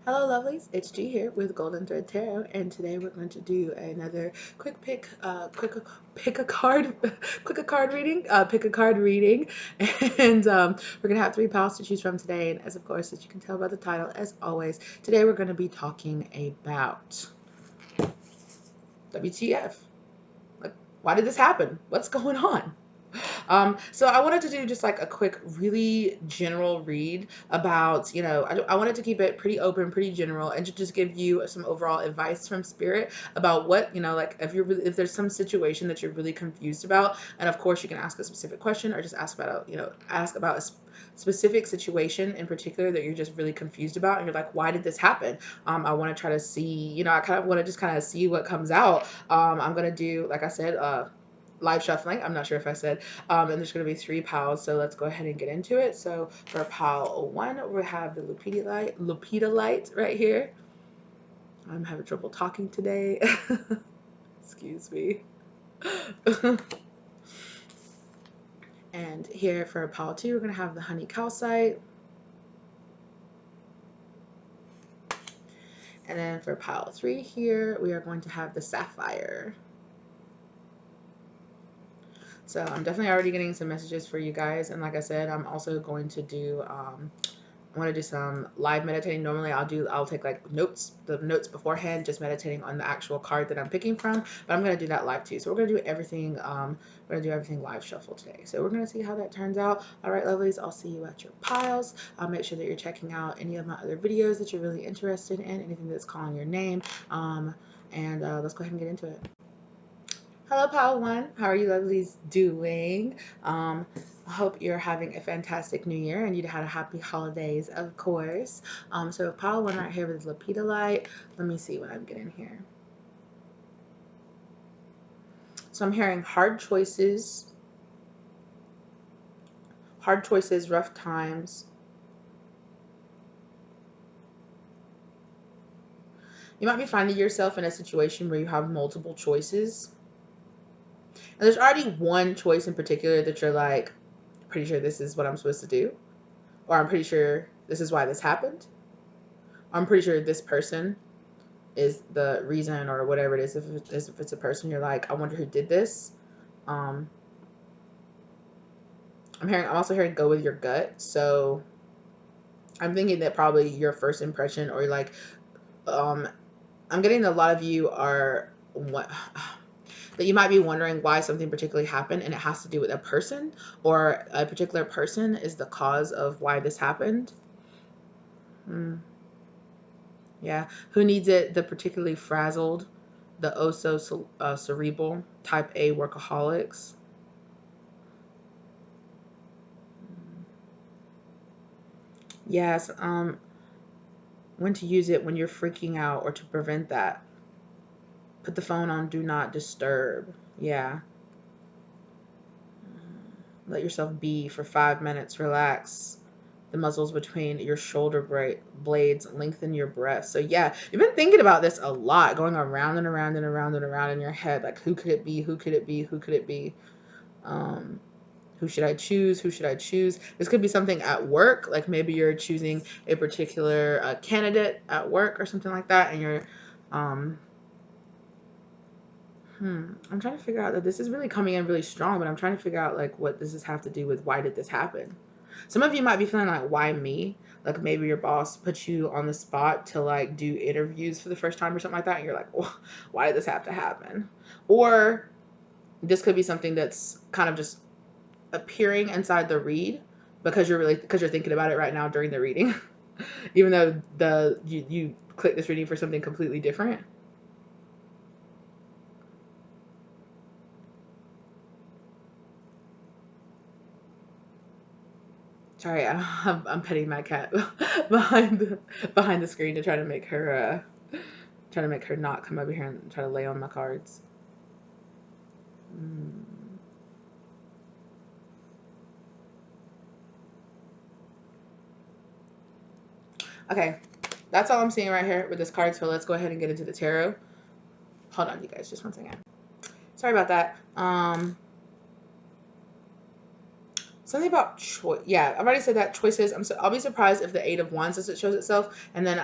Hello, lovelies. It's G here with Golden Thread Tarot, and today we're going to do another quick pick a card, pick a card reading, and we're gonna have three piles to choose from today. And as of course, as you can tell by the title, as always, today we're going to be talking about WTF. Like, why did this happen? What's going on? So I wanted to do just like a quick, really general read about, I wanted to keep it pretty open, pretty general, and to just give you some overall advice from spirit about what, like if there's some situation that you're really confused about, and of course you can ask a specific question or just ask about, ask about a specific situation in particular that you're just really confused about, and you're like, why did this happen? I want to try to see, I kind of want to just kind of see what comes out. I'm going to do, like I said, live shuffling. I'm not sure if I said, and there's going to be three piles. So let's go ahead and get into it. So for pile one, we have the Lupita light right here. I'm having trouble talking today. Excuse me. And here for pile two, we're going to have the honey calcite. And then for pile three here, we are going to have the sapphire. So I'm definitely already getting some messages for you guys. And like I said, I'm also going to do, I want to do some live meditating. Normally I'll take like the notes beforehand, just meditating on the actual card that I'm picking from, but I'm going to do that live too. So we're going to do everything, live shuffle today. So we're going to see how that turns out. All right, lovelies, I'll see you at your piles. I'll make sure that you're checking out any of my other videos that you're really interested in, anything that's calling your name. And let's go ahead and get into it. Hello, Pile One. How are you lovelies doing? I hope you're having a fantastic new year and you had a happy holidays, of course. So Pile One right here with Lapita Light. Let me see what I'm getting here. So I'm hearing hard choices, rough times. You might be finding yourself in a situation where you have multiple choices. And there's already one choice in particular that you're like, pretty sure this is what I'm supposed to do. Or I'm pretty sure this is why this happened. I'm pretty sure this person is the reason, or whatever it is. If it's a person, you're like, I wonder who did this. I'm also hearing go with your gut. So I'm thinking that probably your first impression, or like, I'm getting a lot of you are what that you might be wondering why something particularly happened, and it has to do with a person, or a particular person is the cause of why this happened. Yeah, who needs it? The particularly frazzled, the cerebral, type A workaholics. Yes, when to use it when you're freaking out, or to prevent that. Put the phone on do not disturb. Yeah. Let yourself be for 5 minutes. Relax the muscles between your shoulder blades. Lengthen your breath. So yeah, you've been thinking about this a lot, going around and around and around and around in your head. Like, who could it be? Who could it be? Who could it be? Who should I choose? Who should I choose? This could be something at work, like maybe you're choosing a particular candidate at work or something like that, and you're, I'm trying to figure out that this is really coming in really strong, but I'm trying to figure out like what does this have to do with why did this happen? Some of you might be feeling like, why me? Like maybe your boss put you on the spot to like do interviews for the first time or something like that, and you're like, oh, why did this have to happen? Or this could be something that's kind of just appearing inside the read because you're thinking about it right now during the reading, even though you click this reading for something completely different. Sorry, I'm petting my cat behind the screen to try to make her not come over here and try to lay on my cards. Okay, that's all I'm seeing right here with this card. So let's go ahead and get into the tarot. Hold on, you guys, just one second. Sorry about that. Something about choice. Yeah, I've already said that. Choices. I'll be surprised if the Eight of Wands doesn't show itself. And then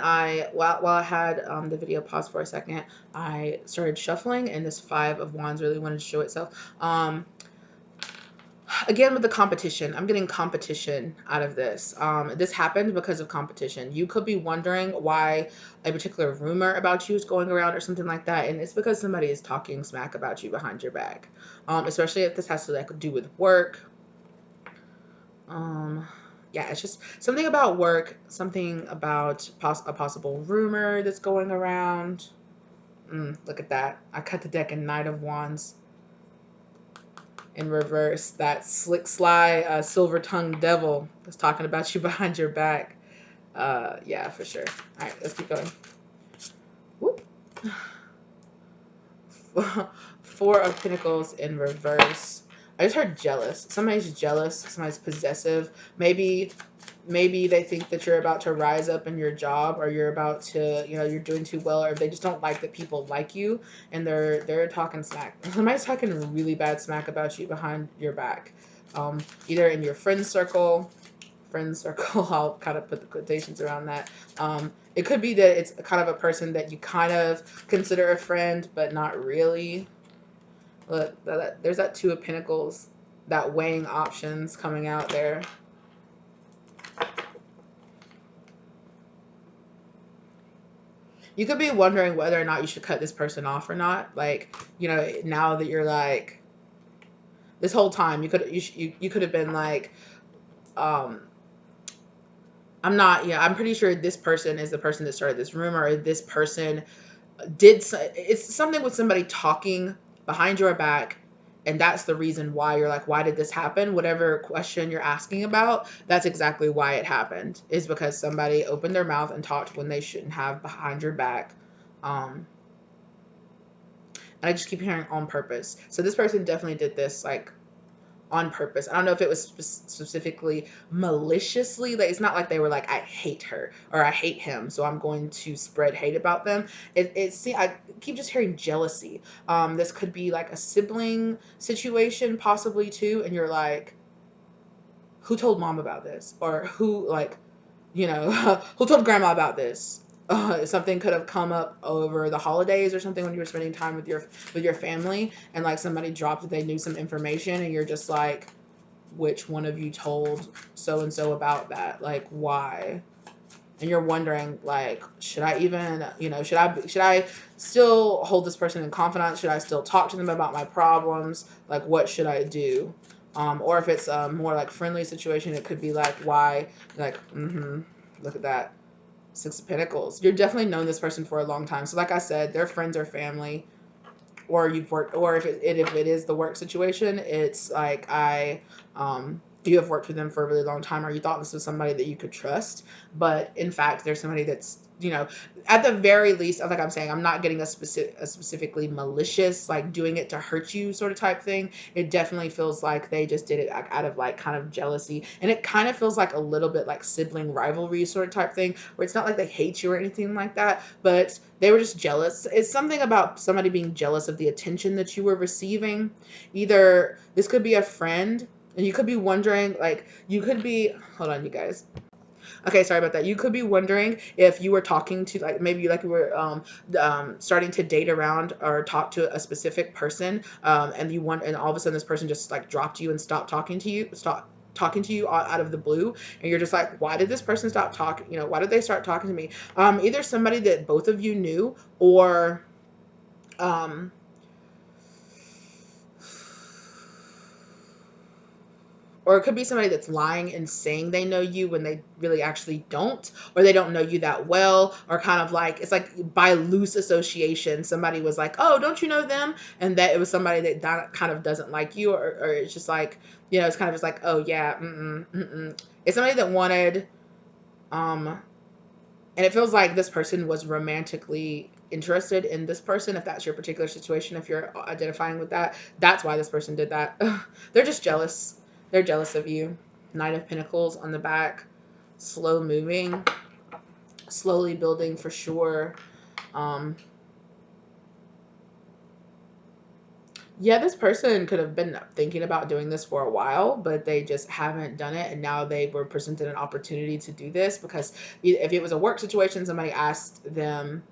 while I had the video paused for a second, I started shuffling, and this Five of Wands really wanted to show itself. Again, with the competition, I'm getting competition out of this. This happened because of competition. You could be wondering why a particular rumor about you is going around or something like that, and it's because somebody is talking smack about you behind your back. Especially if this has to like do with work. Yeah, it's just something about work, something about a possible rumor that's going around. Look at that. I cut the deck in Knight of Wands in reverse. That slick, sly, silver-tongued devil that's talking about you behind your back. Yeah, for sure. All right, let's keep going. Whoop. Four of Pentacles in reverse. I just heard jealous. Somebody's jealous. Somebody's possessive. Maybe they think that you're about to rise up in your job, or you're about to, you're doing too well, or they just don't like that people like you, and they're talking smack. Somebody's talking really bad smack about you behind your back. Either in your friend circle, I'll kind of put the quotations around that. It could be that it's kind of a person that you kind of consider a friend, but not really. Look, there's that Two of Pentacles, that weighing options coming out there. You could be wondering whether or not you should cut this person off or not. Like, now that you're like, this whole time you could have been like, I'm pretty sure this person is the person that started this rumor, or this person it's something with somebody talking behind your back, and that's the reason why you're like, why did this happen? Whatever question you're asking about, that's exactly why it happened, is because somebody opened their mouth and talked when they shouldn't have behind your back. And I just keep hearing on purpose. So this person definitely did this like on purpose. I don't know if it was specifically maliciously. Like, it's not like they were like, I hate her or I hate him, so I'm going to spread hate about them. I keep just hearing jealousy. This could be like a sibling situation possibly too, and you're like, who told mom about this? Or who, like, who told grandma about this? Something could have come up over the holidays or something when you were spending time with your family, and like somebody dropped that they knew some information, and you're just like, which one of you told so and so about that? Like, why? And you're wondering, like, should I even, should I still hold this person in confidence? Should I still talk to them about my problems? Like, what should I do? Or if it's a more like friendly situation, it could be like, why? Like, look at that. Six of Pentacles. You're definitely known this person for a long time. So like I said, they're friends or family, or you've worked, or if it is the work situation, it's like you have worked with them for a really long time, or you thought this was somebody that you could trust, but in fact, there's somebody that's, at the very least, like I'm saying, I'm not getting a specifically malicious, like doing it to hurt you sort of type thing. It definitely feels like they just did it out of like kind of jealousy, and it kind of feels like a little bit like sibling rivalry sort of type thing, where it's not like they hate you or anything like that, but they were just jealous. It's something about somebody being jealous of the attention that you were receiving. Either this could be a friend, and you could be wondering, like, hold on, you guys. Okay, sorry about that. You could be wondering if you were talking to, like, maybe like you were starting to date around or talk to a specific person, and all of a sudden this person just like dropped you and stopped talking to you, out of the blue, and you're just like, why did this person stop talking? Why did they start talking to me? Either somebody that both of you knew, or um, or it could be somebody that's lying and saying they know you when they really actually don't, or they don't know you that well, or kind of like, it's like by loose association, somebody was like, oh, don't you know them? And that it was somebody that kind of doesn't like you, or it's just like, it's kind of just like, oh yeah, It's somebody that wanted, and it feels like this person was romantically interested in this person, if that's your particular situation, if you're identifying with that. That's why this person did that. They're just jealous. They're jealous of you. Knight of Pentacles on the back. Slow moving. Slowly building for sure. Yeah, this person could have been thinking about doing this for a while, but they just haven't done it. And now they were presented an opportunity to do this because if it was a work situation, somebody asked them,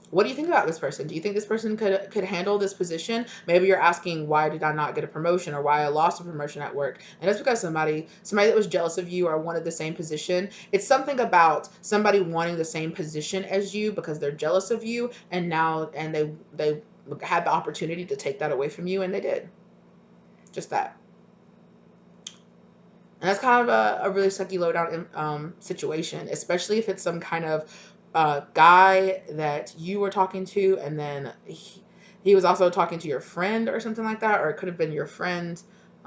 what do you think about this person? Do you think this person could handle this position? Maybe you're asking, why did I not get a promotion, or why I lost a promotion at work? And that's because somebody that was jealous of you or wanted the same position. It's something about somebody wanting the same position as you because they're jealous of you, and now and they had the opportunity to take that away from you, and they did just that. And that's kind of a really sucky lowdown situation, especially if it's some kind of guy that you were talking to, and then he was also talking to your friend or something like that, or it could have been your friend.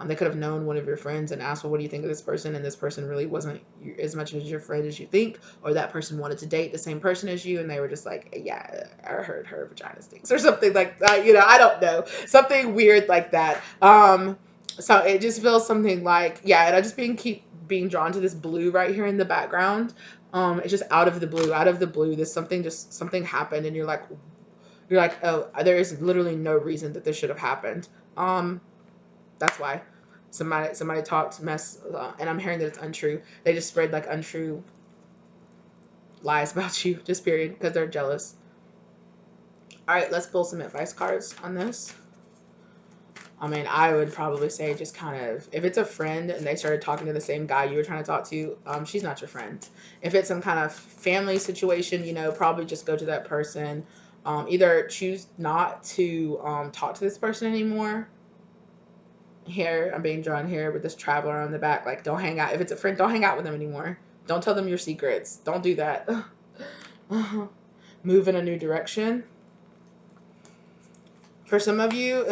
They could have known one of your friends and asked, well, what do you think of this person? And this person really wasn't as much as your friend as you think, or that person wanted to date the same person as you, and they were just like, yeah, I heard her vagina stinks, or something like that. I don't know, something weird like that. So it just feels something like, yeah, and I just keep being drawn to this blue right here in the background. It's just out of the blue, this something happened, and you're like, oh, there is literally no reason that this should have happened. That's why somebody talked mess, and I'm hearing that it's untrue. They just spread like untrue lies about you, just period, because they're jealous. All right, let's pull some advice cards on this. I mean, I would probably say just kind of, if it's a friend and they started talking to the same guy you were trying to talk to, she's not your friend. If it's some kind of family situation, probably just go to that person. Either choose not to talk to this person anymore. Here, I'm being drawn here with this traveler on the back. Like, don't hang out. If it's a friend, don't hang out with them anymore. Don't tell them your secrets. Don't do that. Move in a new direction. For some of you,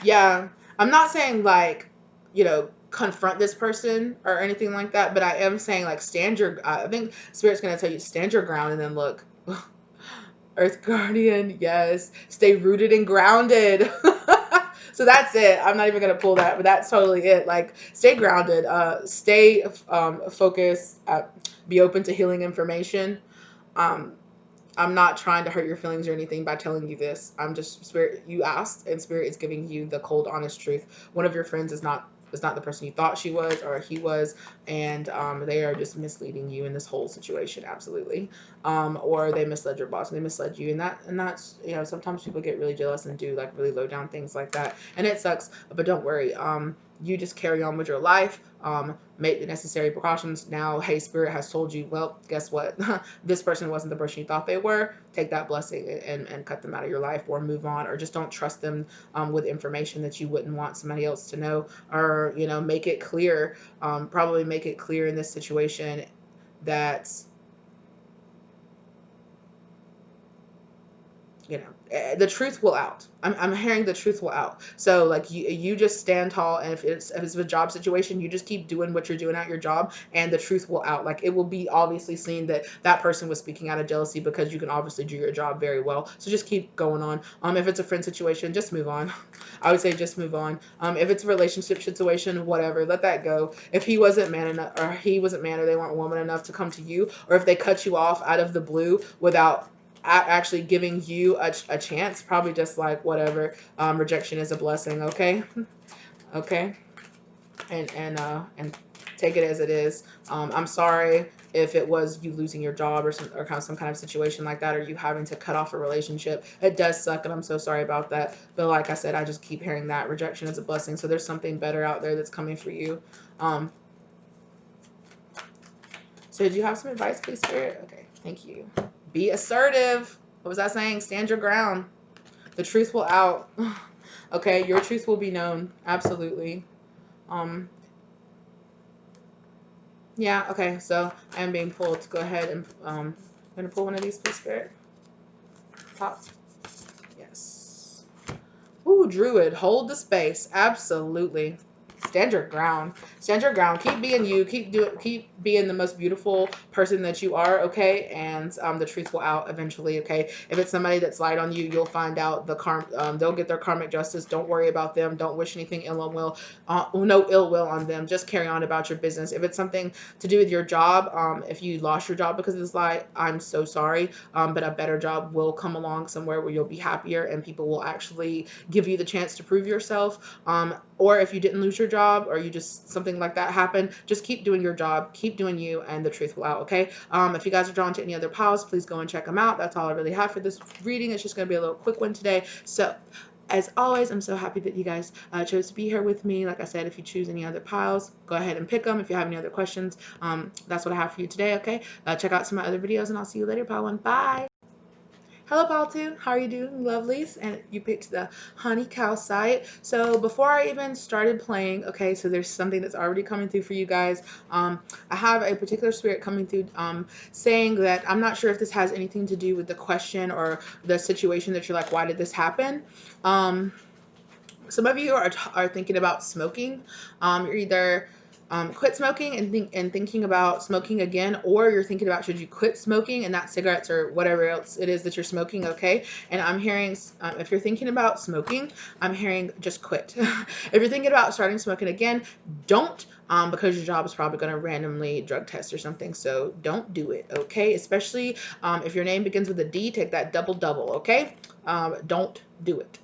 yeah, I'm not saying like, confront this person or anything like that, but I am saying like I think Spirit's going to tell you stand your ground and then look. Earth Guardian, yes. Stay rooted and grounded. So that's it. I'm not even going to pull that, but that's totally it. Like, stay grounded, stay focused, be open to healing information. Um, I'm not trying to hurt your feelings or anything by telling you this. I'm just Spirit. You asked, and Spirit is giving you the cold, honest truth. One of your friends is not the person you thought she was or he was, and they are just misleading you in this whole situation. Absolutely, or they misled your boss, and they misled you, and that's sometimes people get really jealous and do like really low down things like that, and it sucks. But don't worry. You just carry on with your life. Make the necessary precautions. Now, hey, Spirit has told you, well, guess what? This person wasn't the person you thought they were. Take that blessing and cut them out of your life, or move on, or just don't trust them with information that you wouldn't want somebody else to know, or, make it clear, probably make it clear in this situation that the truth will out. I'm hearing the truth will out. So like you just stand tall, and if it's a job situation, you just keep doing what you're doing at your job, and the truth will out. Like, it will be obviously seen that that person was speaking out of jealousy, because you can obviously do your job very well. So just keep going on. If it's a friend situation, just move on. I would say just move on. If it's a relationship situation, whatever, let that go. If he wasn't man enough, or he wasn't man, or they weren't woman enough to come to you, or if they cut you off out of the blue without actually giving you a chance, probably just like whatever. Rejection is a blessing. Okay. Okay. And take it as it is. I'm sorry if it was you losing your job, or kind of some kind of situation like that, or you having to cut off a relationship. It does suck, and I'm so sorry about that. But like I said, I just keep hearing that rejection is a blessing. So there's something better out there that's coming for you. So did you have some advice, please, Spirit? Okay, thank you. Be assertive. What was I saying? Stand your ground. The truth will out. Okay, your truth will be known. Absolutely. Um, yeah, okay, so I am being pulled to go ahead and I'm gonna pull one of these, please, Spirit. Pop. Yes. Ooh, Druid, hold the space. Absolutely. stand your ground. Stand your ground. Keep being you. Keep being the most beautiful person that you are, okay? And the truth will out eventually, okay? If it's somebody that's lied on you, you'll find out they'll get their karmic justice. Don't worry about them. Don't wish anything no ill will on them. Just carry on about your business. If it's something to do with your job, if you lost your job because of this lie, I'm so sorry. But a better job will come along somewhere where you'll be happier and people will actually give you the chance to prove yourself. Or if you didn't lose your job or you just something like that happened, just keep doing your job, keep doing you, and the truth will out, okay? If you guys are drawn to any other piles, please go and check them out. That's all I really have for this reading. It's just going to be a little quick one today. So as always, I'm so happy that you guys chose to be here with me. Like I said, if you choose any other piles, go ahead and pick them. If you have any other questions, that's what I have for you today, okay? Check out some of my other videos, and I'll see you later, pile 1. Bye! Hello, pile 2. How are you doing, lovelies? And you picked the honey cow site. So before I even started playing, okay, so there's something that's already coming through for you guys. I have a particular spirit coming through saying that I'm not sure if this has anything to do with the question or the situation that you're like, why did this happen? Some of you are thinking about smoking. You're either quit smoking and thinking about smoking again, or you're thinking about should you quit smoking and not cigarettes or whatever else it is that you're smoking, okay? And I'm hearing if you're thinking about smoking, I'm hearing just quit. If you're thinking about starting smoking again, don't, because your job is probably going to randomly drug test or something, so don't do it, okay? Especially if your name begins with a D, take that double, okay? Don't do it.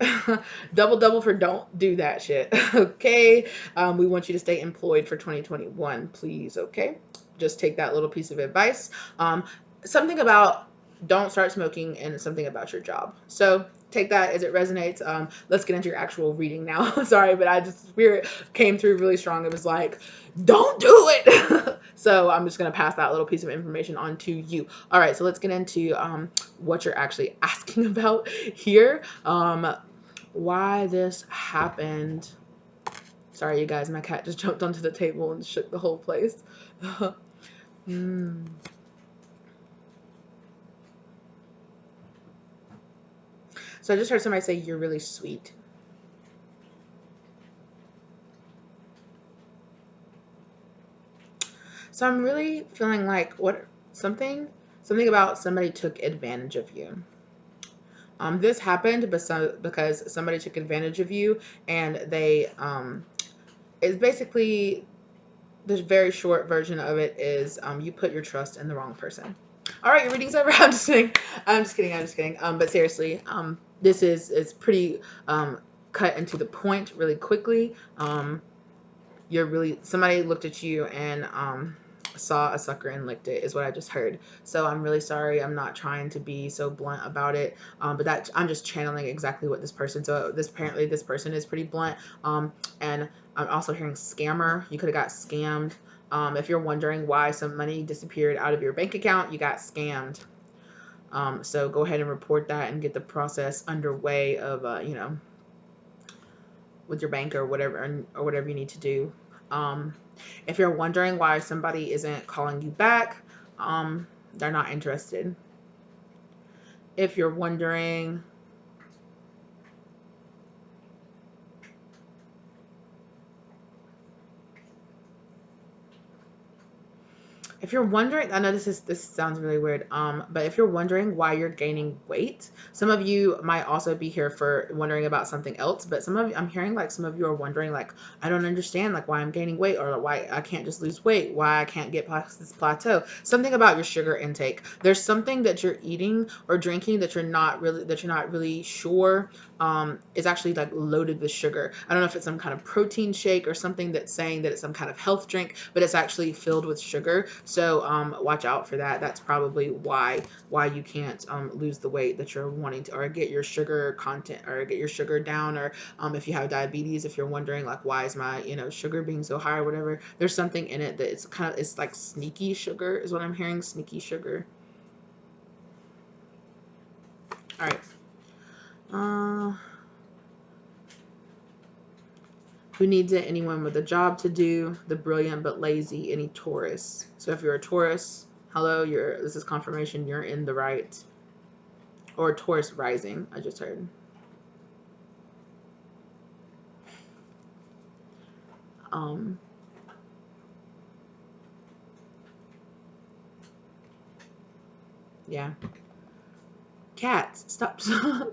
Double for don't do that shit. Okay. We want you to stay employed for 2021, please. Okay. Just take that little piece of advice. Something about don't start smoking and something about your job. So take that as it resonates. Let's get into your actual reading now. Sorry, but spirit came through really strong. It was like, don't do it. So I'm just going to pass that little piece of information on to you. All right, so let's get into what you're actually asking about here. Why this happened. Sorry, you guys, my cat just jumped onto the table and shook the whole place. So I just heard somebody say, you're really sweet. So I'm really feeling like something about somebody took advantage of you. This happened because somebody took advantage of you, and they it's basically, the very short version of it is you put your trust in the wrong person. All right, your reading's over. I'm just kidding. But seriously, this is pretty cut into the point really quickly. Somebody looked at you and saw a sucker and licked it, is what I just heard. So I'm really sorry. I'm not trying to be so blunt about it, but that I'm just channeling exactly what this person. So apparently this person is pretty blunt. And I'm also hearing scammer. You could have got scammed. If you're wondering why some money disappeared out of your bank account, you got scammed. So go ahead and report that and get the process underway of with your bank or whatever you need to do. If you're wondering why somebody isn't calling you back, they're not interested. If you're wondering I know this sounds really weird, but if you're wondering why you're gaining weight, some of you might also be here for wondering about something else, but I'm hearing like some of you are wondering like, I don't understand like why I'm gaining weight, or why I can't just lose weight, why I can't get past this plateau. Something about your sugar intake. There's something that you're eating or drinking that you're not really sure is actually like loaded with sugar. I don't know if it's some kind of protein shake or something that's saying that it's some kind of health drink, but it's actually filled with sugar. So watch out for that. That's probably why you can't lose the weight that you're wanting to, or get your sugar content, or get your sugar down, or if you have diabetes, if you're wondering like, why is my sugar being so high or whatever, there's something in it that it's like sneaky sugar is what I'm hearing. Sneaky sugar. All right. Who needs it? Anyone with a job to do. The brilliant but lazy. Any Taurus. So if you're a Taurus, hello, this is confirmation you're in the right. Or Taurus rising, I just heard. Um, yeah. Cats, stop.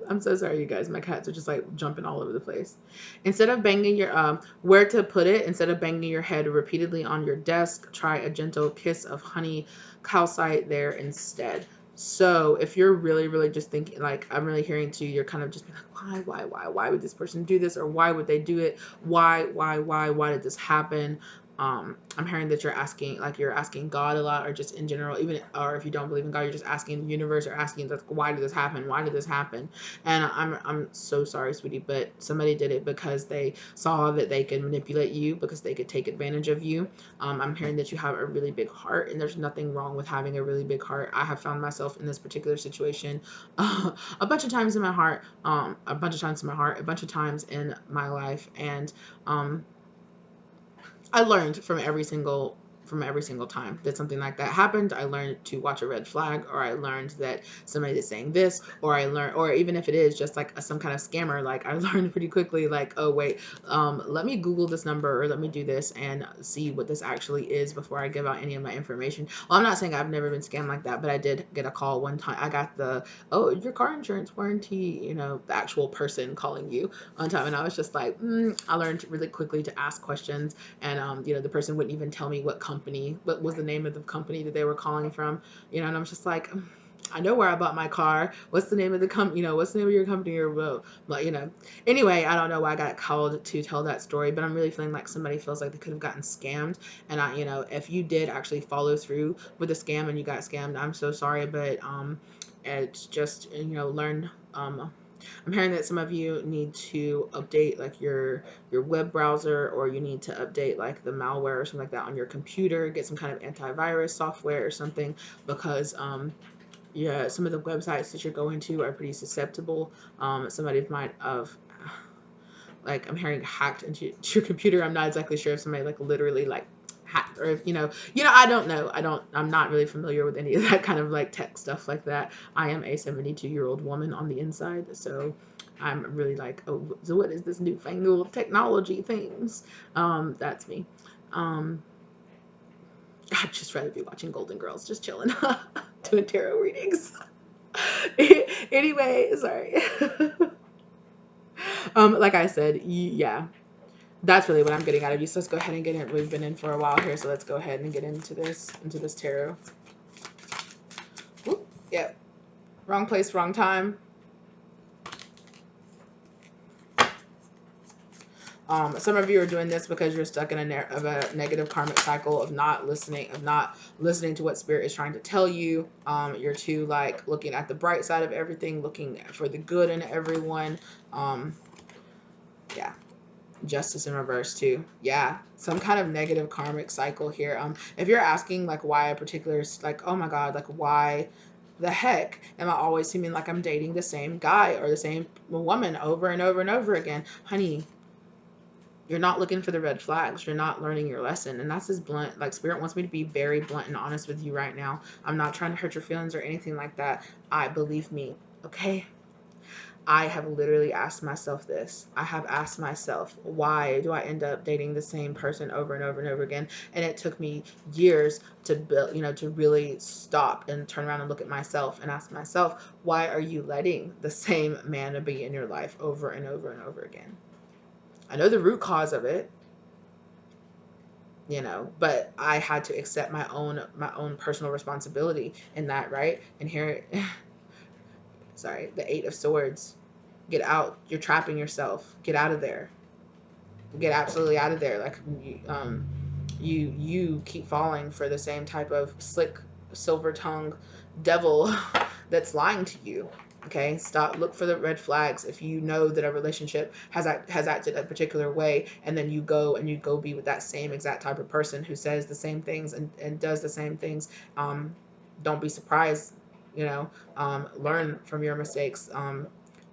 I'm so sorry, you guys. My cats are just like jumping all over the place. Instead of banging your where to put it, instead of banging your head repeatedly on your desk, try a gentle kiss of honey calcite there instead. So if you're really just thinking, like, I'm really hearing to you, you're kind of just being like, why would this person do this, or why would they do it, why did this happen? I'm hearing that you're asking, like, you're asking God a lot, or just in general, even, or if you don't believe in God, you're just asking the universe, or asking, like, why did this happen? Why did this happen? And I'm so sorry, sweetie, but somebody did it because they saw that they could manipulate you, because they could take advantage of you. I'm hearing that you have a really big heart, and there's nothing wrong with having a really big heart. I have found myself in this particular situation a bunch of times in my heart, a bunch of times in my heart, a bunch of times in my life, and I learned from every single time that something like that happened. I learned to watch a red flag, or I learned that somebody is saying this, or I learned, or even if it is just like some kind of scammer, like, I learned pretty quickly, like, oh wait, let me Google this number, or let me do this and see what this actually is before I give out any of my information. Well, I'm not saying I've never been scammed like that, but I did get a call one time. I got the, oh, your car insurance warranty, the actual person calling you one time, and I was just like, I learned really quickly to ask questions. And the person wouldn't even tell me what was the name of the company that they were calling from, and I'm just like, I know where I bought my car. What's the name of the company? What's the name of your company? Or well, anyway, I don't know why I got called to tell that story, but I'm really feeling like somebody feels like they could have gotten scammed. And if you did actually follow through with a scam and you got scammed, I'm so sorry, but it's just, learn. I'm hearing that some of you need to update, like, your web browser, or you need to update, like, the malware or something like that on your computer, get some kind of antivirus software or something, because yeah, some of the websites that you're going to are pretty susceptible. Somebody might have, like, I'm hearing hacked into your computer. I'm not exactly sure if somebody, like, literally, like, hacked, or if, I don't know. I'm not really familiar with any of that kind of, like, tech stuff like that. I am a 72-year-old woman on the inside, so I'm really like, oh, so what is this newfangled technology things? That's me. I'd just rather be watching Golden Girls, just chilling, doing tarot readings. Anyway, sorry. Like I said, yeah, that's really what I'm getting out of you. So let's go ahead and get in. We've been in for a while here, so let's go ahead and get into this tarot. Whoop, yep. Wrong place, wrong time. Some of you are doing this because you're stuck in a negative karmic cycle of not listening to what spirit is trying to tell you. You're too, like, looking at the bright side of everything, looking for the good in everyone. Yeah. Justice in reverse too. Yeah, some kind of negative karmic cycle here. If you're asking, like, why a particular, like, oh my god, like, why the heck am I always seeming like I'm dating the same guy or the same woman over and over and over again? Honey, you're not looking for the red flags. You're not learning your lesson. And that's as blunt, like, spirit wants me to be very blunt and honest with you right now. I'm not trying to hurt your feelings or anything like that. Believe me, okay? I have literally asked myself this. I have asked myself, why do I end up dating the same person over and over and over again? And it took me years to build, to really stop and turn around and look at myself and ask myself, why are you letting the same man be in your life over and over and over again? I know the root cause of it, but I had to accept my own personal responsibility in that, right? And here, sorry, the 8 of Swords. Get out. You're trapping yourself. Get out of there. Get absolutely out of there. Like, you keep falling for the same type of slick, silver tongue devil that's lying to you. Okay, stop. Look for the red flags. If you know that a relationship has acted a particular way, and then you go be with that same exact type of person who says the same things and does the same things, don't be surprised. Learn from your mistakes.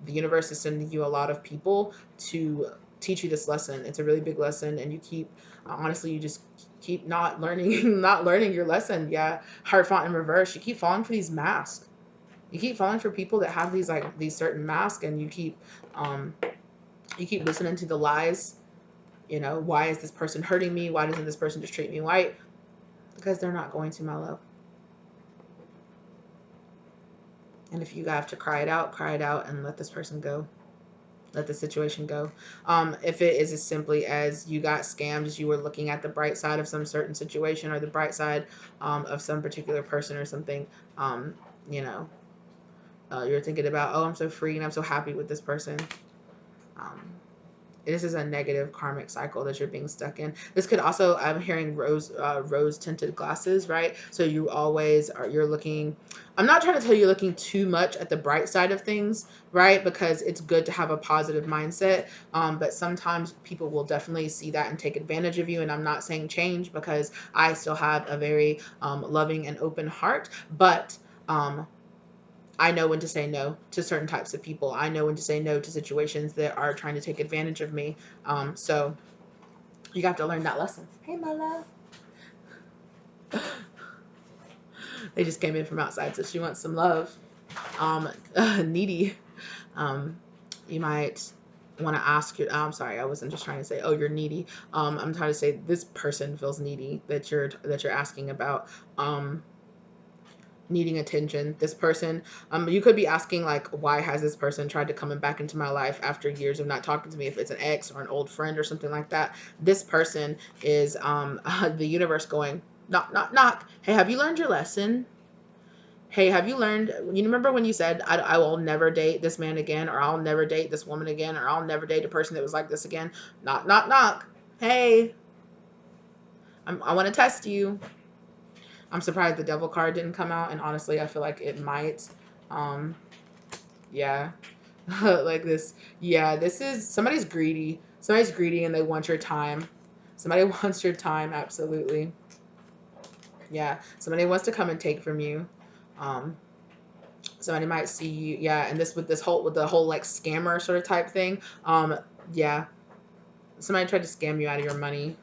The universe is sending you a lot of people to teach you this lesson. It's a really big lesson, and you keep, honestly, you just keep not learning, not learning your lesson. Yeah, heart fought in reverse. You keep falling for these masks. You keep falling for people that have these certain masks, and you keep listening to the lies. You know, why is this person hurting me? Why doesn't this person just treat me right? Because they're not going to, my love. And if you have to cry it out and let this person go. Let the situation go. If it is as simply as you got scammed, as you were looking at the bright side of some certain situation or the bright side of some particular person or something, you know, you're thinking about, oh, I'm so free and I'm so happy with this person. Um, this is a negative karmic cycle that you're being stuck in. This could also, I'm hearing rose tinted glasses, right? So you always are, you're looking, I'm not trying to tell you you're looking too much at the bright side of things, right? Because it's good to have a positive mindset. But sometimes people will definitely see that and take advantage of you. And I'm not saying change, because I still have a very loving and open heart, but I know when to say no to certain types of people. I know when to say no to situations that are trying to take advantage of me. So you got to learn that lesson. Hey, my love. They just came in from outside, so she wants some love. Needy. You might want to ask your. I'm sorry, I wasn't just trying to say, oh, you're needy. I'm trying to say this person feels needy that you're asking about. Needing attention. This person, you could be asking, like, why has this person tried to come back into my life after years of not talking to me? If it's an ex or an old friend or something like that, this person is the universe going, knock, knock, knock. Hey, have you learned your lesson? Hey, have you learned? You remember when you said, I will never date this man again, or I'll never date this woman again, or I'll never date a person that was like this again? Knock, knock, knock. Hey, I want to test you. I'm surprised the devil card didn't come out, and honestly, I feel like it might. Um, yeah, like this. Yeah, this is, somebody's greedy. Somebody's greedy and they want your time. Somebody wants your time, absolutely. Yeah, somebody wants to come and take from you. Um, somebody might see you. Yeah, and this with the whole like scammer sort of type thing. Yeah, somebody tried to scam you out of your money.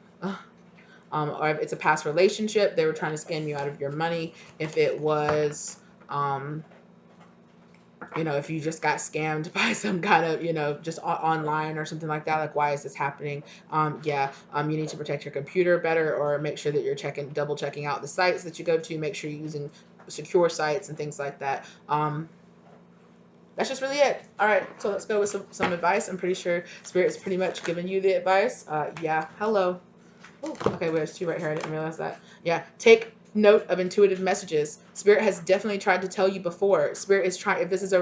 Or if it's a past relationship, they were trying to scam you out of your money. If it was, if you just got scammed by some kind of, just online or something like that, like, why is this happening? You need to protect your computer better, or make sure that you're double checking out the sites that you go to. Make sure you're using secure sites and things like that. That's just really it. All right, so let's go with some advice. I'm pretty sure Spirit's pretty much given you the advice. Yeah, hello. Oh, okay, there's two right here. I didn't realize that. Yeah, take note of intuitive messages. Spirit has definitely tried to tell you before. Spirit is trying, if this is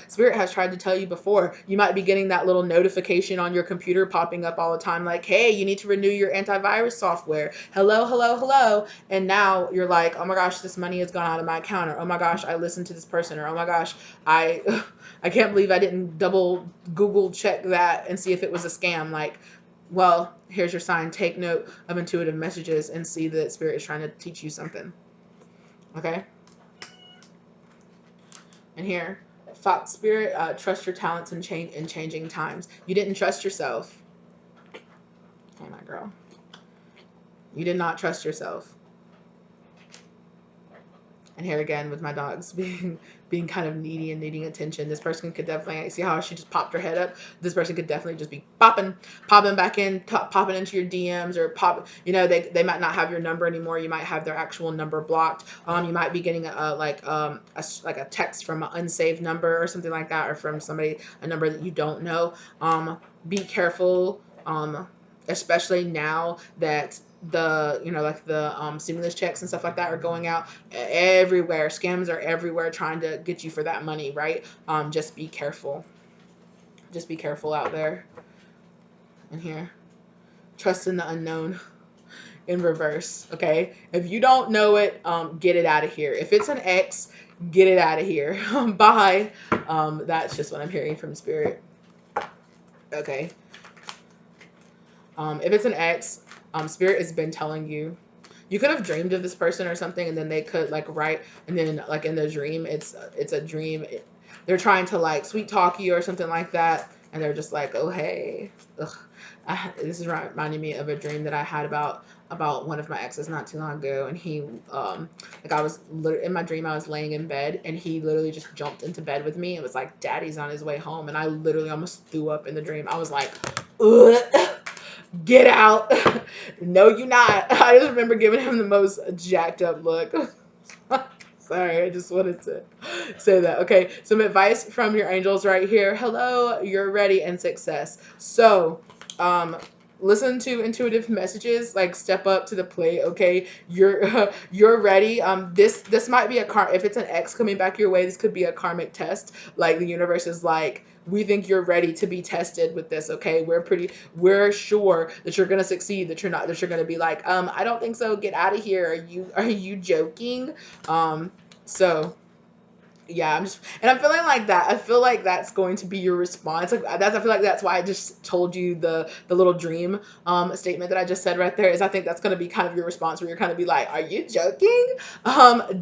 Spirit has tried to tell you before. You might be getting that little notification on your computer popping up all the time, like, hey, you need to renew your antivirus software. Hello, hello, hello. And now you're like, oh my gosh, this money has gone out of my account, or oh my gosh, I listened to this person, or oh my gosh, I I can't believe I didn't double Google check that and see if it was a scam. Like, well, here's your sign. Take note of intuitive messages and see that Spirit is trying to teach you something. Okay? And here, Fox Spirit, trust your talents in changing times. You didn't trust yourself. Okay, my girl. You did not trust yourself. And here again with my dogs being kind of needy and needing attention. This person could definitely, see how she just popped her head up. This person could definitely just be popping back in, popping into your DMs, or they might not have your number anymore. You might have their actual number blocked. You might be getting a text from an unsaved number or something like that, or from somebody, a number that you don't know. Be careful, especially now that the stimulus checks and stuff like that are going out everywhere. Scams are everywhere trying to get you for that money, right? Just be careful. Just be careful out there. And here, trust in the unknown in reverse. Okay, if you don't know it, get it out of here. If it's an ex, get it out of here. Bye. That's just what I'm hearing from Spirit. Okay. If it's an ex, Spirit has been telling you. You could have dreamed of this person or something, and then they could write, and then in the dream, it's a dream. They're trying to sweet talk you or something like that, and they're just like, oh hey, ugh. This is reminding me of a dream that I had about one of my exes not too long ago, and he I was in my dream, I was laying in bed, and he literally just jumped into bed with me. It was like, daddy's on his way home, and I literally almost threw up in the dream. I was like, ugh. Get out. No, you not. I just remember giving him the most jacked up look. Sorry, I just wanted to say that. Okay, some advice from your angels right here. Hello, you're ready, and success. So, um, listen to intuitive messages. Like, step up to the plate. Okay, you're ready. This might be if it's an ex coming back your way, this could be a karmic test. Like, the universe is like, we think you're ready to be tested with this. Okay, we're sure that you're gonna succeed. That you're not. That you're gonna be like, I don't think so. Get out of here. Are you joking? So yeah, I'm feeling like that. I feel like that's going to be your response. Like I feel like that's why I just told you the little dream statement that I just said right there. Is I think that's going to be kind of your response, where you're kind of be like, are you joking?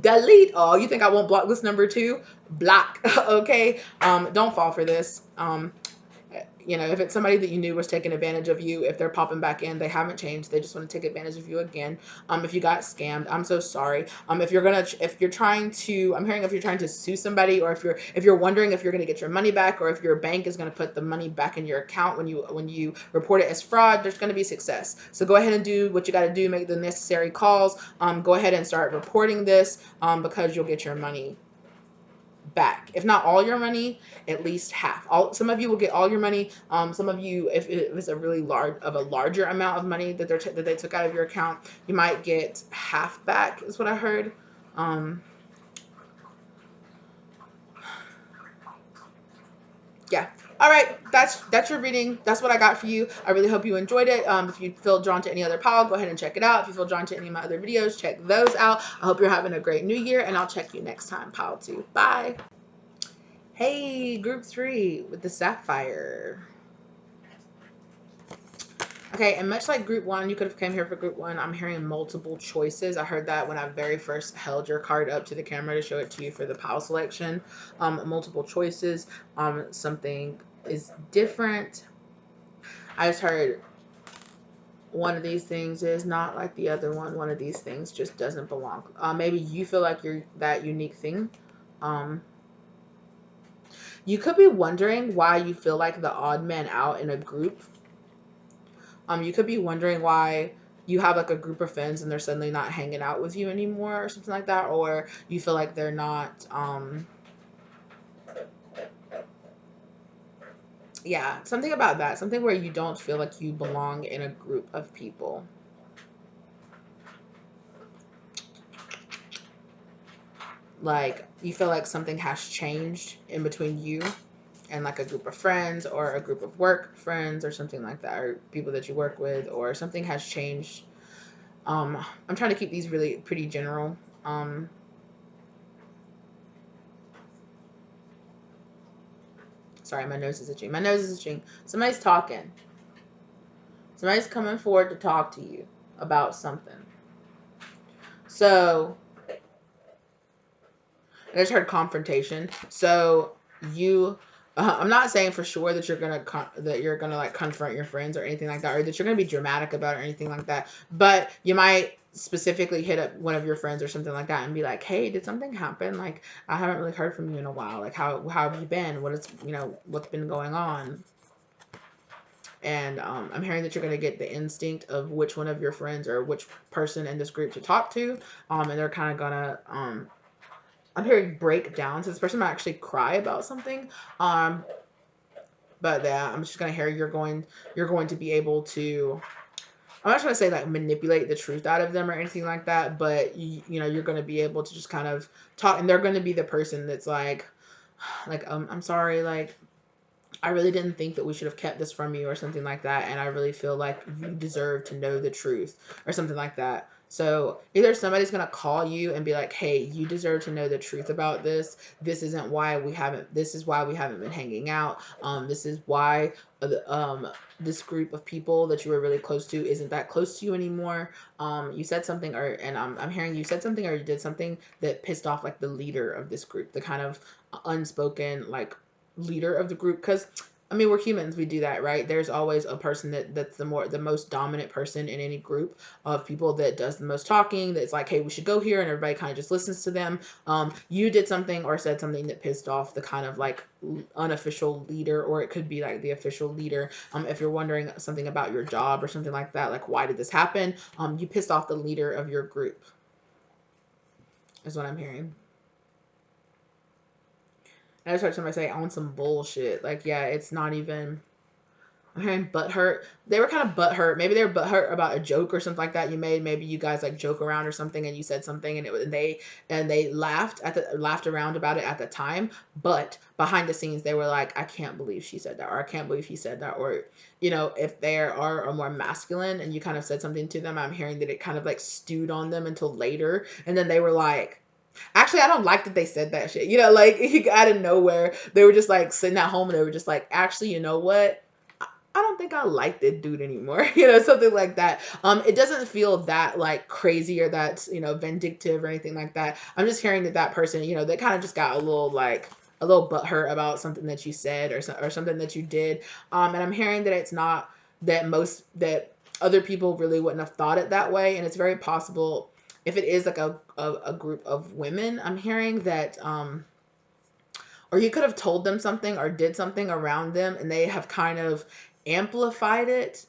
Delete all. You think I won't block this number too? Block. Okay. Don't fall for this. If it's somebody that you knew was taking advantage of you, if they're popping back in, they haven't changed. They just want to take advantage of you again. If you got scammed, I'm so sorry. I'm hearing if you're trying to sue somebody, or if you're wondering if you're going to get your money back, or if your bank is going to put the money back in your account when you report it as fraud, there's going to be success. So go ahead and do what you got to do. Make the necessary calls. Go ahead and start reporting this, because you'll get your money back. If not all your money, at least half. Some of you will get all your money. Some of you, if it's a really larger amount of money that they took out of your account, you might get half back, is what I heard. Yeah. All right, that's your reading. That's what I got for you. I really hope you enjoyed it. If you feel drawn to any other pile, go ahead and check it out. If you feel drawn to any of my other videos, check those out. I hope you're having a great new year, and I'll check you next time, pile 2. Bye. Hey, group 3 with the sapphire. Okay, and much like group 1, you could have came here for group 1. I'm hearing multiple choices. I heard that when I very first held your card up to the camera to show it to you for the pile selection. Multiple choices. Something is different. I just heard one of these things is not like the other one. One of these things just doesn't belong. Maybe you feel like you're that unique thing. You could be wondering why you feel like the odd man out in a group. You could be wondering why you have like a group of friends and they're suddenly not hanging out with you anymore, or something like that, or you feel like they're not. Yeah, something about that. Something where you don't feel like you belong in a group of people. Like you feel like something has changed in between you and like a group of friends, or a group of work friends, or something like that, or people that you work with, or something has changed. I'm trying to keep these really pretty general. Sorry, my nose is itching. My nose is itching. Somebody's talking. Somebody's coming forward to talk to you about something. So I just heard confrontation. So I'm not saying for sure that you're gonna like confront your friends or anything like that, or that you're gonna be dramatic about it or anything like that. But you might specifically hit up one of your friends or something like that and be like, "Hey, did something happen? Like, I haven't really heard from you in a while. Like, how have you been? What's been going on?" And I'm hearing that you're going to get the instinct of which one of your friends or which person in this group to talk to. And they're kind of going to, I'm hearing break down. So this person might actually cry about something. But yeah, I'm just going to hear you're going to be able to, I'm not trying to say like manipulate the truth out of them or anything like that. But, you're going to be able to just kind of talk. And they're going to be the person that's like, I'm sorry, like, I really didn't think that we should have kept this from you, or something like that. And I really feel like you deserve to know the truth, or something like that. So either somebody's going to call you and be like, "Hey, you deserve to know the truth about this. This is why we haven't been hanging out. This is why this group of people that you were really close to isn't that close to you anymore. You said something, and I'm hearing you said something, or you did something that pissed off like the leader of this group, the kind of unspoken like leader of the group." Because I mean, we're humans. We do that, right? There's always a person that's the most dominant person in any group of people that does the most talking. That's like, hey, we should go here, and everybody kind of just listens to them. You did something or said something that pissed off the kind of like unofficial leader, or it could be like the official leader. If you're wondering something about your job or something like that, like why did this happen? You pissed off the leader of your group, is what I'm hearing. I just heard somebody say on some bullshit. Like, yeah, it's not even. I'm hearing butthurt. They were kind of butthurt. Maybe they were butthurt about a joke or something like that you made. Maybe you guys like joke around or something, and you said something, and it was they laughed around about it at the time. But behind the scenes, they were like, I can't believe she said that, or I can't believe he said that, or if they are more masculine, and you kind of said something to them, I'm hearing that it kind of like stewed on them until later, and then they were like. Actually, I don't like that they said that shit. Like out of nowhere, they were just like sitting at home and they were just like, actually, you know what? I don't think I like this dude anymore. Something like that. It doesn't feel that like crazy or that, vindictive or anything like that. I'm just hearing that person, they kind of just got a little butthurt about something that you said or something that you did. And I'm hearing that it's not that other people really wouldn't have thought it that way. And it's very possible if it is like a group of women, I'm hearing that, or you could have told them something or did something around them and they have kind of amplified it,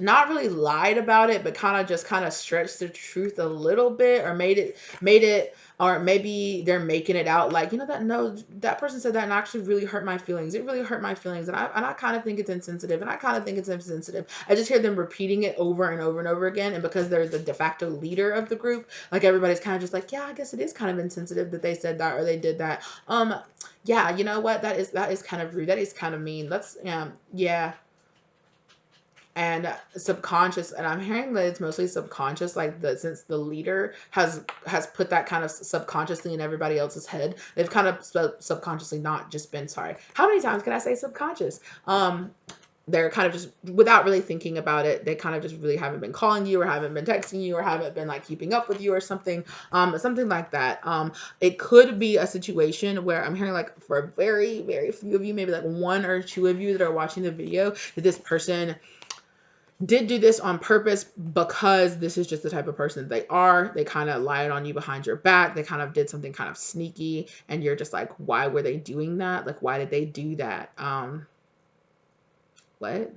not really lied about it, but kind of stretched the truth a little bit, or made it, or maybe they're making it out like, that, no, that person said that and actually really hurt my feelings. It really hurt my feelings, and I kind of think it's insensitive, and I kind of think it's insensitive. I just hear them repeating it over and over and over again, and because they're the de facto leader of the group, like everybody's kind of just like, yeah, I guess it is kind of insensitive that they said that or they did that. Yeah, you know what? That is kind of rude. That is kind of mean. Yeah. And subconscious, and I'm hearing that it's mostly subconscious, like since the leader has put that kind of subconsciously in everybody else's head, they've kind of subconsciously not just been, sorry, how many times can I say subconscious? They're kind of just, without really thinking about it, they kind of just really haven't been calling you or haven't been texting you or haven't been like keeping up with you or something, something like that. It could be a situation where I'm hearing like for a very, very few of you, maybe like one or two of you that are watching the video, that this person did do this on purpose because this is just the type of person they are. They kind of lied on you behind your back. They kind of did something kind of sneaky, and you're just like, why were they doing that? Like, why did they do that? What?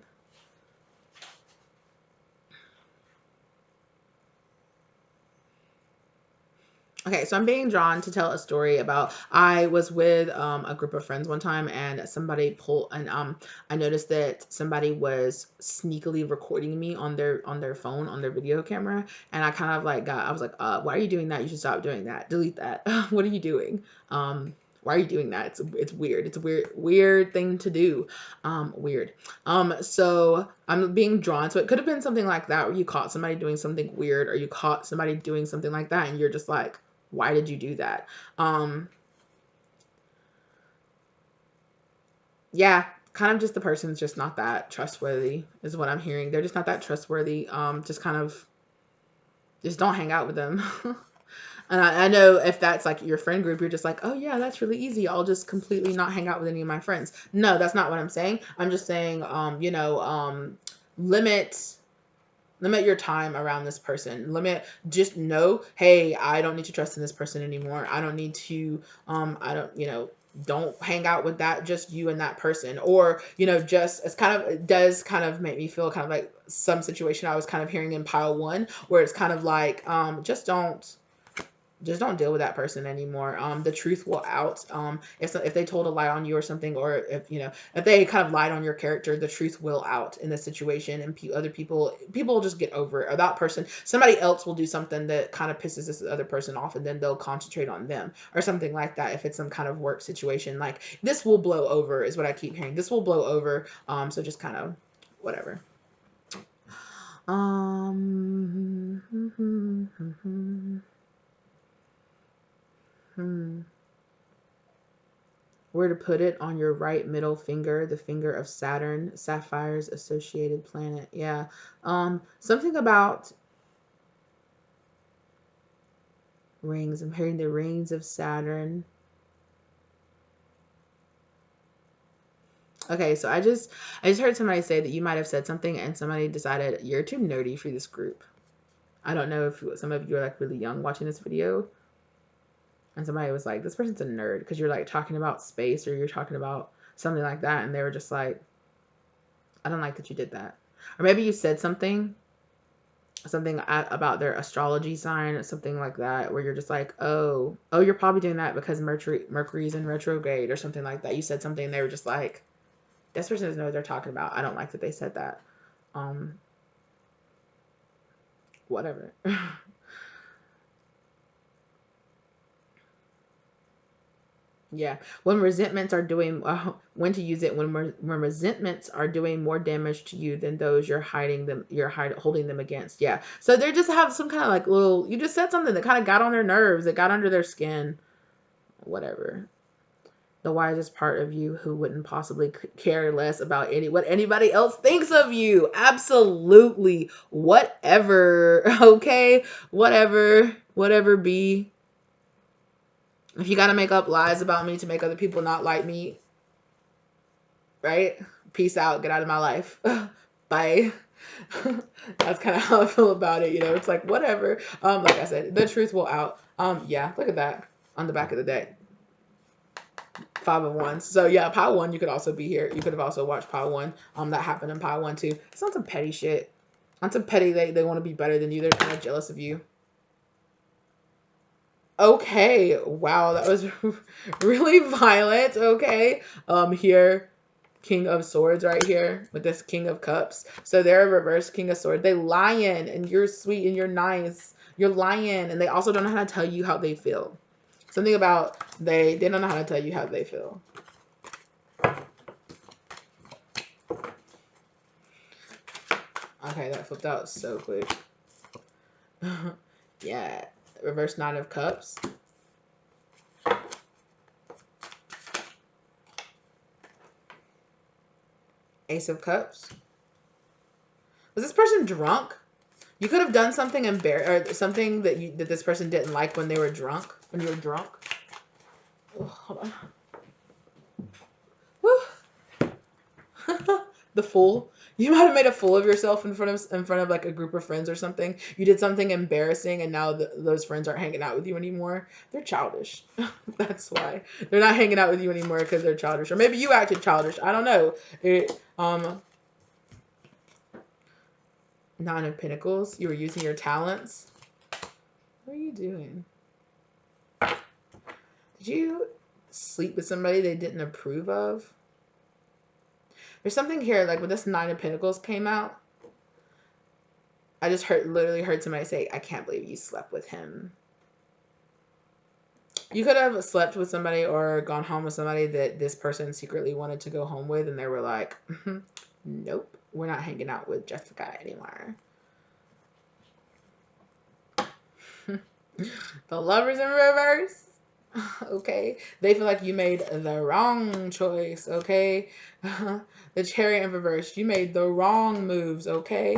Okay, so I'm being drawn to tell a story about, I was with a group of friends one time, and somebody pulled, and I noticed that somebody was sneakily recording me on their phone, on their video camera, and I kind of like I was like, why are you doing that? You should stop doing that. Delete that. What are you doing? Why are you doing that? It's weird. It's a weird thing to do. Weird. So I'm being drawn. So it could have been something like that, where you caught somebody doing something weird, or you caught somebody doing something like that, and you're just like, why did you do that? Yeah, kind of just the person's just not that trustworthy, is what I'm hearing. They're just not that trustworthy. Just kind of, just don't hang out with them. And I know if that's like your friend group, you're just like, oh yeah, that's really easy. I'll just completely not hang out with any of my friends. No, that's not what I'm saying. I'm just saying, limit your time around this person. Just know, hey, I don't need to trust in this person anymore. I don't need to, I don't, don't hang out with that, just you and that person. Or, just, it does kind of make me feel kind of like some situation I was kind of hearing in pile one, where it's kind of like, just don't deal with that person anymore. The truth will out. If they told a lie on you or something, or if they kind of lied on your character, the truth will out in the situation, and other people will just get over it. Or that person, somebody else will do something that kind of pisses this other person off, and then they'll concentrate on them or something like that. If it's some kind of work situation, like, this will blow over, is what I keep hearing. This will blow over. So just kind of whatever. Hmm. Where to put it? On your right middle finger, the finger of Saturn, Sapphire's associated planet. Yeah. Something about rings. I'm hearing the rings of Saturn. Okay, so I just heard somebody say that you might have said something and somebody decided you're too nerdy for this group. I don't know if some of you are like really young watching this video, and somebody was like, this person's a nerd because you're like talking about space or you're talking about something like that, and they were just like, I don't like that you did that. Or maybe you said something about their astrology sign or something like that, where you're just like, oh, you're probably doing that because Mercury's in retrograde or something like that. You said something and they were just like, this person doesn't know what they're talking about. I don't like that they said that. Whatever. Yeah, when resentments are doing when to use it when resentments are doing more damage to you than those holding them against. Yeah, so they just have some kind of like little. You just said something that kind of got on their nerves. It got under their skin. Whatever. The wisest part of you who wouldn't possibly care less about what anybody else thinks of you. Absolutely. Whatever. Okay. Whatever be. If you gotta make up lies about me to make other people not like me, right? Peace out. Get out of my life. Bye. That's kind of how I feel about it. It's like whatever. Like I said, the truth will out. Yeah. Look at that on the back of the deck. 5 of Wands. So yeah, pile 1. You could also be here. You could have also watched pile 1. That happened in pile 1 too. It's not some petty shit. On some petty. They want to be better than you. They're kind of jealous of you. Okay. Wow, that was really violent. Okay. Here, King of Swords right here with this King of Cups. So they're a reverse King of Swords. They lying and you're sweet and you're nice. You're lying and they also don't know how to tell you how they feel. Something about they don't know how to tell you how they feel. Okay, that flipped out so quick. Yeah, reverse 9 of Cups. Ace of Cups. Was this person drunk? You could have done something or something that this person didn't like when they were drunk. When you were drunk. Oh, hold on. The fool. You might have made a fool of yourself in front of like a group of friends or something. You did something embarrassing, and now those friends aren't hanging out with you anymore. They're childish. That's why they're not hanging out with you anymore because they're childish, or maybe you acted childish. I don't know. 9 of Pentacles. You were using your talents. What are you doing? Did you sleep with somebody they didn't approve of? There's something here, like when this 9 of Pentacles came out, I just literally heard somebody say, I can't believe you slept with him. You could have slept with somebody or gone home with somebody that this person secretly wanted to go home with, and they were like, nope, we're not hanging out with Jessica anymore. The Lovers in reverse. Okay, they feel like you made the wrong choice. Okay, the Chariot in reverse, you made the wrong moves. Okay,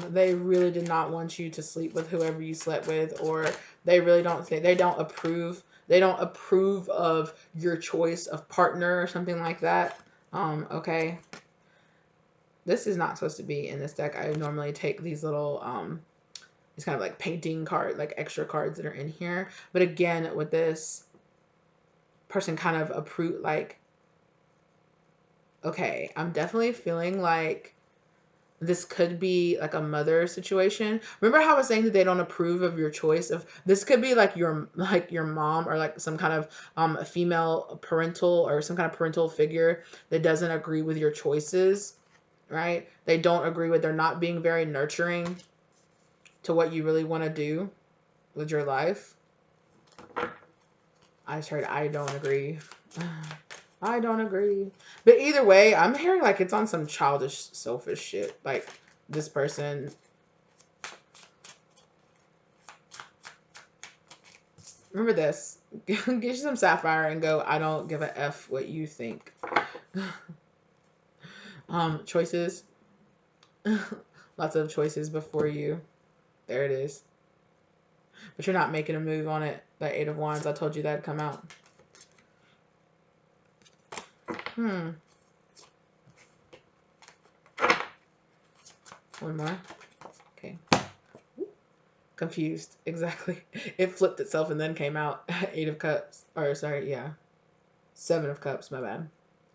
they really did not want you to sleep with whoever you slept with, or they really don't approve of your choice of partner or something like that. Okay, this is not supposed to be in this deck. I normally take these little it's kind of like painting card, like extra cards that are in here. But again, with this person kind of approved, like, okay, I'm definitely feeling like this could be like a mother situation. Remember how I was saying that they don't approve of your choice of this could be like your mom or like some kind of female parental or some kind of parental figure that doesn't agree with your choices, right? They don't agree with, they're not being very nurturing to what you really want to do with your life. I just heard I don't agree. I don't agree. But either way, I'm hearing like it's on some childish, selfish shit. Like this person. Remember this. Get you some sapphire and go, I don't give a F what you think. Choices. Lots of choices before you. There it is. But you're not making a move on it. That 8 of Wands, I told you that'd come out. One more. Okay. Confused. Exactly. It flipped itself and then came out. 8 of Cups. Or, sorry, yeah. 7 of Cups, my bad.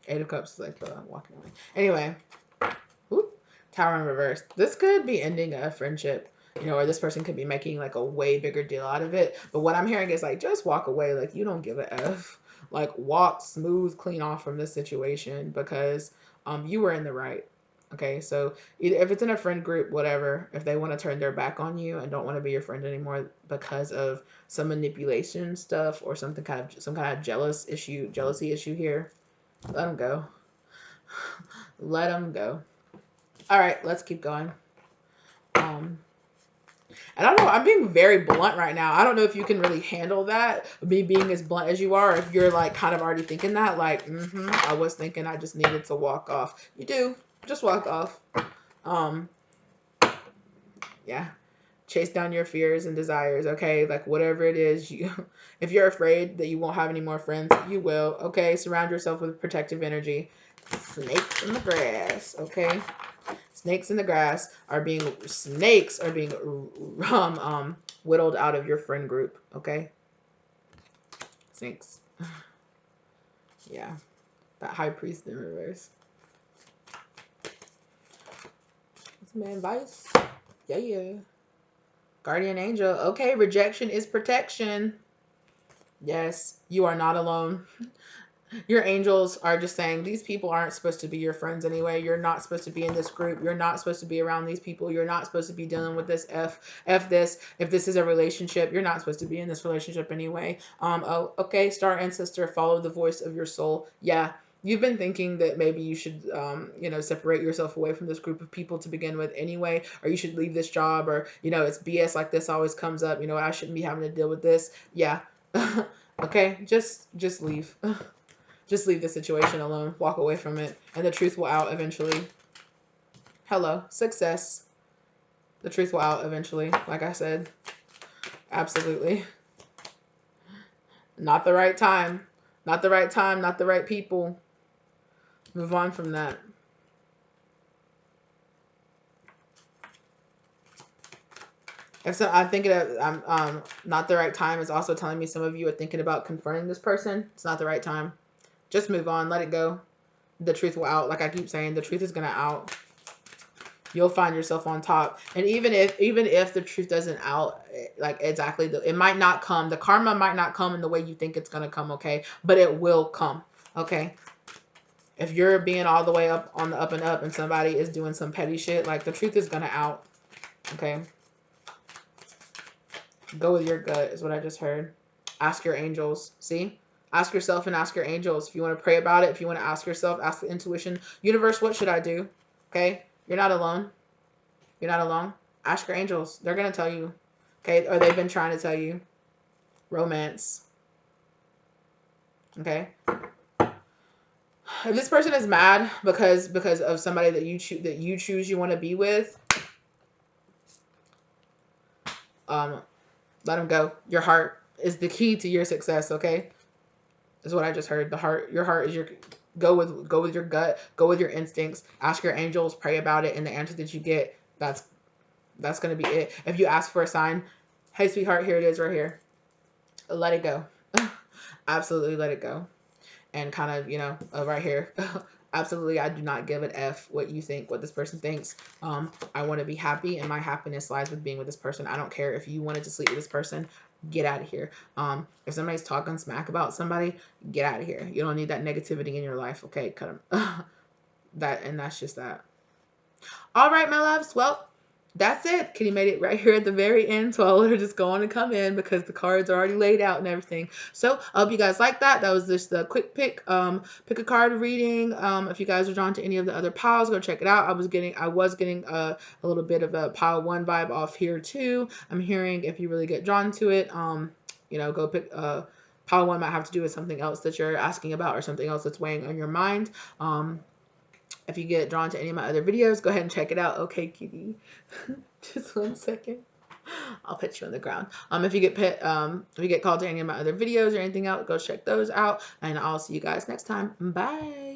8 of Cups is like the walking away. Anyway. Whoop. Tower in reverse. This could be ending a friendship. You know, or this person could be making like a way bigger deal out of it. But what I'm hearing is like, just walk away. Like, you don't give a F. Like, walk smooth, clean off from this situation because you were in the right. Okay, so either if it's in a friend group, whatever, if they want to turn their back on you and don't want to be your friend anymore because of some manipulation stuff or some kind of jealousy issue here, let them go. Let them go. All right, let's keep going. And I don't know, I'm being very blunt right now. I don't know if you can really handle that, me being as blunt as you are, if you're like kind of already thinking that, like, I was thinking I just needed to walk off. You do, just walk off. Yeah. Chase down your fears and desires, okay? Like whatever it is, if you're afraid that you won't have any more friends, you will, okay? Surround yourself with protective energy. Snakes in the grass, okay? Snakes in the grass are being whittled out of your friend group, okay? Snakes. Yeah. That high priest in reverse. That's my advice. Yeah. Guardian angel. Okay, rejection is protection. Yes, you are not alone. Your angels are just saying these people aren't supposed to be your friends anyway. You're not supposed to be in this group. You're not supposed to be around these people. You're not supposed to be dealing with this F this. If this is a relationship, you're not supposed to be in this relationship anyway. Oh, okay, star ancestor, follow the voice of your soul. Yeah. You've been thinking that maybe you should, separate yourself away from this group of people to begin with anyway, or you should leave this job, or, it's BS like this always comes up. I shouldn't be having to deal with this. Yeah. Okay, just leave. Just leave the situation alone. Walk away from it. And the truth will out eventually. Hello. Success. The truth will out eventually. Like I said. Absolutely. Not the right time. Not the right time. Not the right people. Move on from that. If so, I'm thinking of not the right time is also telling me some of you are thinking about confronting this person. It's not the right time. Just move on. Let it go. The truth will out. Like I keep saying, the truth is going to out. You'll find yourself on top. And even if the truth doesn't out, like exactly, it might not come. The karma might not come in the way you think it's going to come, okay? But it will come, okay? If you're being all the way up on the up and up and somebody is doing some petty shit, like the truth is going to out, okay? Go with your gut is what I just heard. Ask your angels, see? Ask yourself and ask your angels. If you want to pray about it, if you want to ask yourself, ask the intuition, universe, what should I do? Okay? You're not alone. You're not alone. Ask your angels. They're going to tell you. Okay? Or they've been trying to tell you. Romance. Okay? If this person is mad because of somebody that you choose you want to be with, let them go. Your heart is the key to your success, okay? Is what I just heard. Your heart is your go with your gut, go with your instincts, ask your angels, pray about it, and the answer that you get, that's gonna be it. If you ask for a sign, hey sweetheart, here it is right here. Let it go. Absolutely let it go. And kind of, right here. Absolutely, I do not give an F what you think, what this person thinks. I want to be happy, and my happiness lies with being with this person. I don't care if you wanted to sleep with this person. Get out of here. If somebody's talking smack about somebody, get out of here. You don't need that negativity in your life. Okay, cut them. That's just that. All right, my loves. Well, that's it. Kitty made it right here at the very end, so I'll let her just go on and come in because the cards are already laid out and everything. So I hope you guys like that. That was just a quick pick a card reading. If you guys are drawn to any of the other piles, go check it out. I was getting a little bit of a pile 1 vibe off here too. I'm hearing if you really get drawn to it, go pick pile 1 might have to do with something else that you're asking about or something else that's weighing on your mind. If you get drawn to any of my other videos, go ahead and check it out. Okay, kitty. Just 1 second. I'll put you on the ground. If you get called to any of my other videos or anything else, go check those out. And I'll see you guys next time. Bye.